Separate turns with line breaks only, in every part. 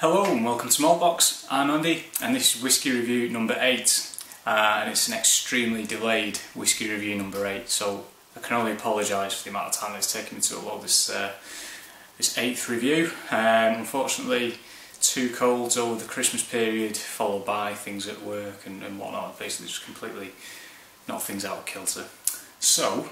Hello and welcome to Malt. I'm Andy and this is Whisky Review number 8 and it's an extremely delayed Whisky Review number 8, so I can only apologise for the amount of time it's taken me to upload this 8th review. Unfortunately, 2 colds over the Christmas period followed by things at work and whatnot, basically just completely knocked things out of kilter. So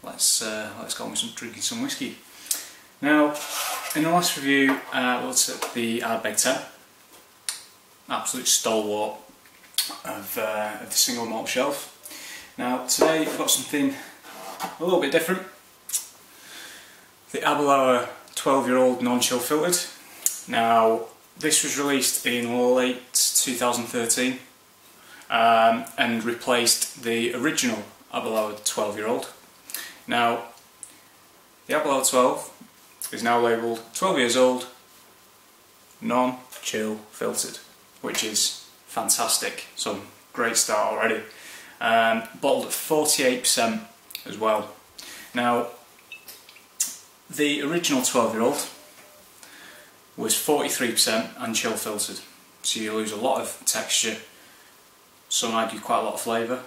let's go on with drinking some whiskey. Now, in the last review, we looked at the Ardbeg 10, absolute stalwart of the single malt shelf. Now, today we've got something a little bit different. The Aberlour 12-year-old non-chill filtered. Now, this was released in late 2013 and replaced the original Aberlour 12-year-old. Now, the Aberlour 12 is now labelled 12 years old, non-chill filtered, which is fantastic. So great start already. Bottled at 48% as well. Now, the original 12-year-old was 43% and chill filtered, so you lose a lot of texture, some argue quite a lot of flavour,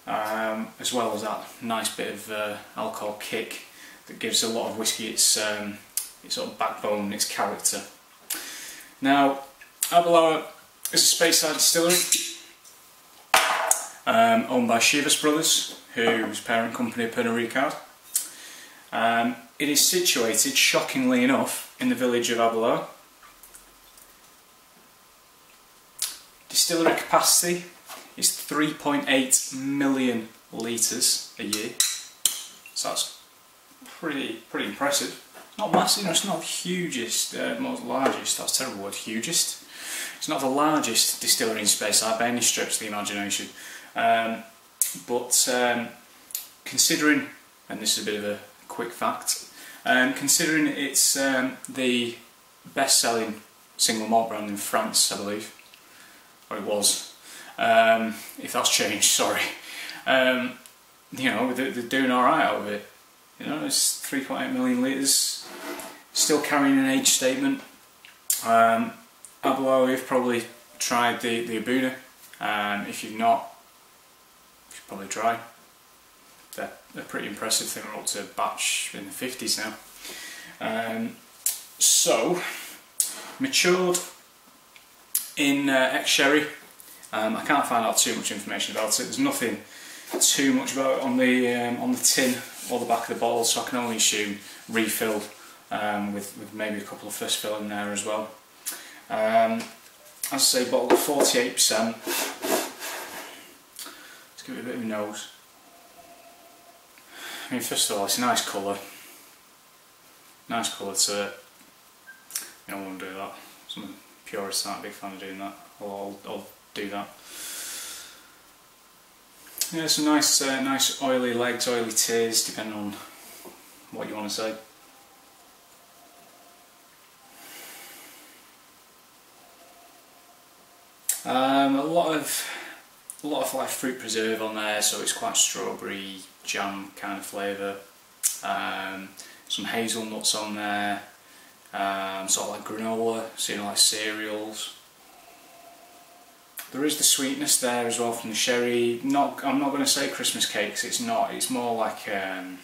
as well as that nice bit of alcohol kick that gives a lot of whisky its sort of backbone and its character. Now, Aberlour is a Speyside distillery owned by Chivas Brothers, whose parent company are Pernod Ricard. It is situated, shockingly enough, in the village of Aberlour. Distillery capacity is 3.8 million litres a year, so that's pretty impressive. Not massive, it's not the hugest, most largest, that's a terrible word, hugest. It's not the largest distillery in Speyside by any stretch of the imagination. But considering, and this is a bit of a quick fact, considering it's the best-selling single malt brand in France, I believe, or it was, if that's changed, sorry. You know, they're doing alright out of it. You know, it's 3.8 million litres, still carrying an age statement. Aberlour, you've probably tried the Abuna. If you've not, you should probably try. They're pretty impressive. I think we're up to a batch in the 50s now. So, matured in ex-sherry. I can't find out too much information about it. There's nothing too much about it on the tin or the back of the bottle, so I can only assume refilled with maybe a couple of first fill in there as well. As I say, bottled at 48%. Let's give it a bit of a nose. I mean, first of all, it's a nice colour. Nice colour to it. You don't want to do that. Some purists aren't a big fan of doing that. I'll do that. Yeah, some nice oily legs, oily tears, depending on what you want to say. A lot of like fruit preserve on there, so it's quite strawberry jam kind of flavour. Some hazelnuts on there, sort of like granola, so you know, like cereals. There is the sweetness there as well from the sherry. I'm not going to say Christmas cakes. It's not. It's more like a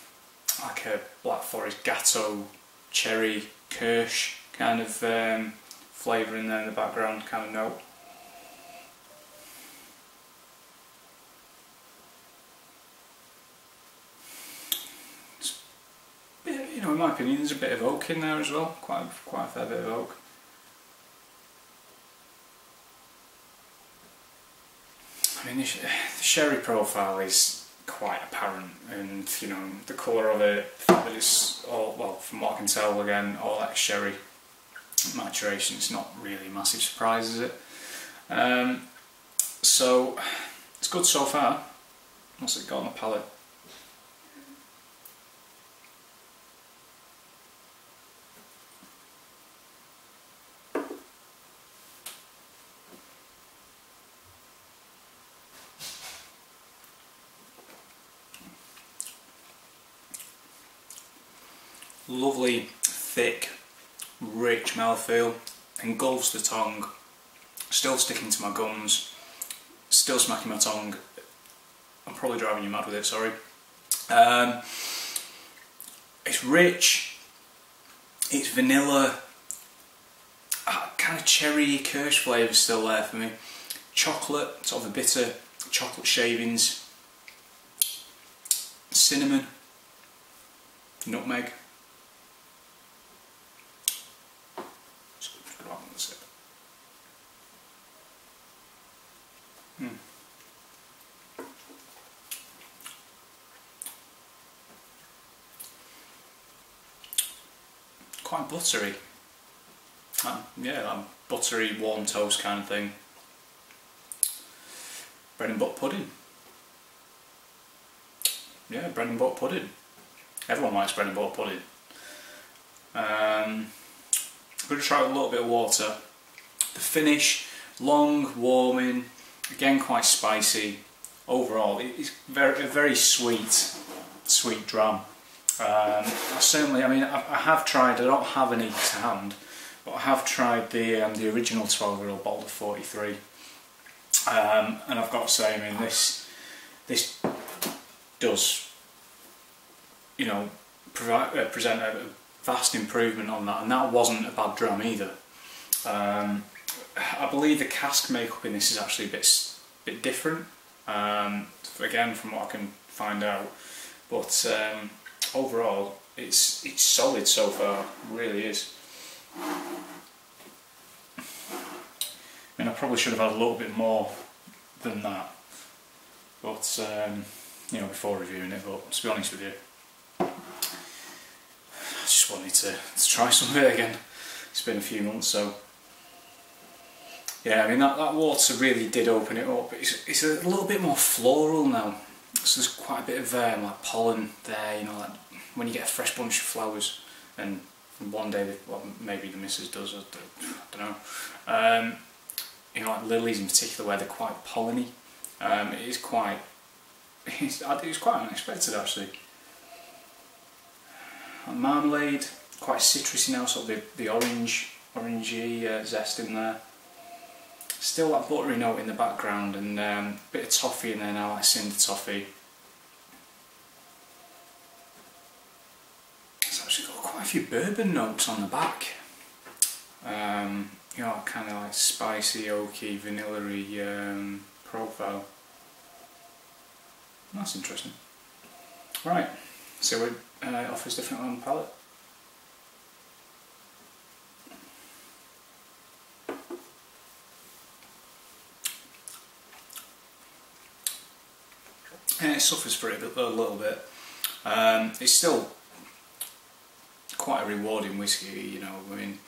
Black Forest Gatto cherry kirsch kind of flavour in there in the background, kind of note. It's, you know, in my opinion, there's a bit of oak in there as well. Quite a fair bit of oak. I mean, the sherry profile is quite apparent, and you know, the colour of it, the fact that it's all, well, from what I can tell, again, all ex-sherry maturation, it's not really a massive surprise, is it? So, it's good so far. What's it got on the palate? Lovely, thick, rich mouthfeel. engulfs the tongue, still sticking to my gums, still smacking my tongue. I'm probably driving you mad with it, sorry. It's rich, it's vanilla, kind of cherry, kirsch flavour still there for me. Chocolate, sort of a bitter chocolate shavings, cinnamon, nutmeg. Just go on with a sip. Quite buttery. Yeah, like buttery warm toast kind of thing. Bread and butter pudding. Yeah, bread and butter pudding. Everyone likes bread and butter pudding. I'm going to try with a little bit of water. The finish, long, warming, again quite spicy. Overall, it's a very sweet dram. I have tried, I don't have any to hand, but I have tried the original 12-year-old bottle of 43. And I've got to say, I mean, this does, you know, present a vast improvement on that, and that wasn't a bad dram either. I believe the cask makeup in this is actually a bit different, again from what I can find out, but overall it's solid so far, it really is. I mean, I probably should have had a little bit more than that, but you know, before reviewing it. But to be honest with you, I just wanted to try some of it again. It's been a few months, so yeah. I mean, that water really did open it up. It's a little bit more floral now. So there's quite a bit of like pollen there. You know, like when you get a fresh bunch of flowers, and one day, well, maybe the missus does. I don't know. You know, like lilies in particular, where they're quite polleny. It was quite unexpected actually. Marmalade, quite citrusy now, sort of the orangey zest in there. Still that buttery note in the background, and a bit of toffee in there now, like cinder toffee. It's actually got quite a few bourbon notes on the back. You know, kind of like spicy, oaky, vanilla-y profile. That's interesting. Right, so it offers different on the palate. And it suffers for it a little bit. It's still quite a rewarding whiskey, you know. I mean,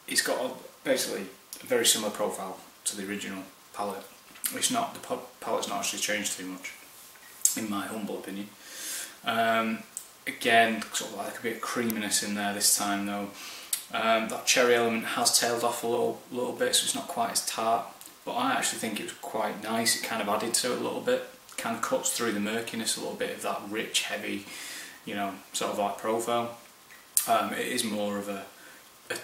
it's got basically a very similar profile to the original Palate. It's not, the palate's not actually changed too much, in my humble opinion. Again, sort of like a bit of creaminess in there this time though. That cherry element has tailed off a little bit, so it's not quite as tart, but I actually think it was quite nice. It kind of added to it a little bit, kind of cuts through the murkiness a little bit of that rich, heavy, you know, sort of like profile. It is more of a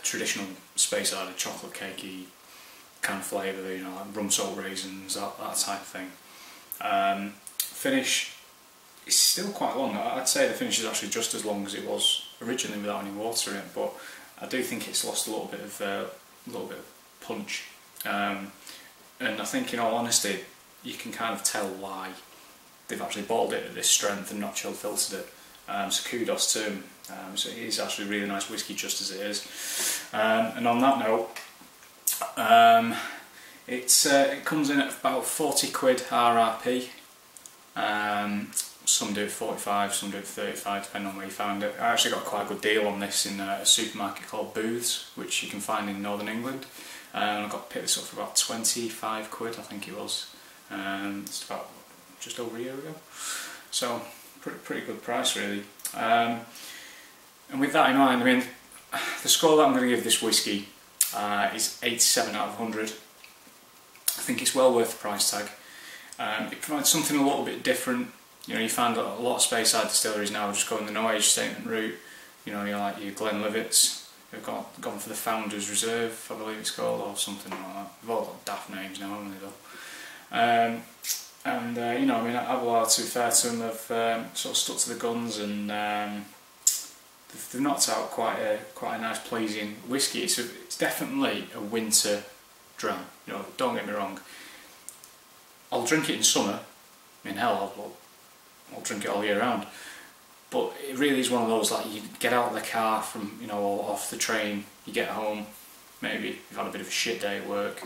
traditional Speyside, a chocolate cakey kind of flavour, you know, like rum salt raisins, that type of thing. Finish is still quite long. I'd say the finish is actually just as long as it was originally without any water in it, but I do think it's lost a little bit of punch. And I think, in all honesty, you can kind of tell why they've actually bottled it at this strength and not chill filtered it. So kudos to them. So it is actually a really nice whiskey just as it is. And on that note, it comes in at about 40 quid RRP. Some do it 45, some do it 35, depending on where you find it. I actually got quite a good deal on this in a supermarket called Booths, which you can find in Northern England. And I got picked this up for about 25 quid, I think it was. It's about just over a year ago. So pretty good price really. And with that in mind, I mean, the score that I'm going to give this whiskey is 87 out of 100. I think it's well worth the price tag. It provides something a little bit different. You know, you find that a lot of Speyside distilleries now just going the no age statement route. You know, you're like your Glenlivets, They've gone for the Founders Reserve, I believe it's called, or something like that. They've all got daft names now, haven't they, though? You know, I mean, Aberlour, to be fair to them, they've sort of stuck to the guns, and they've knocked out quite a nice, pleasing whiskey. It's definitely a winter dram. You know, don't get me wrong. I'll drink it in summer. I mean, hell, I'll drink it all year round. But it really is one of those, like, you get out of the car from, you know, or off the train, you get home, maybe you've had a bit of a shit day at work.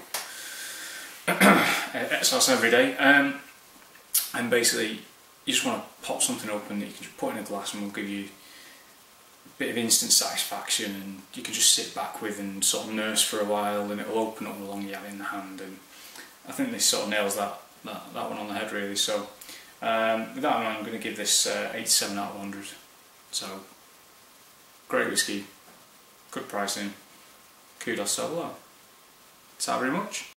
So that's every day. And basically, you just want to pop something open that you can just put in a glass and will give you a bit of instant satisfaction, and you can just sit back with and sort of nurse for a while, and it'll open up the longer you have it in the hand. And I think this sort of nails that one on the head, really. So with that in mind, I'm going to give this 87 out of 100. So great whiskey, good pricing, kudos to Aberlour. Thanks very much.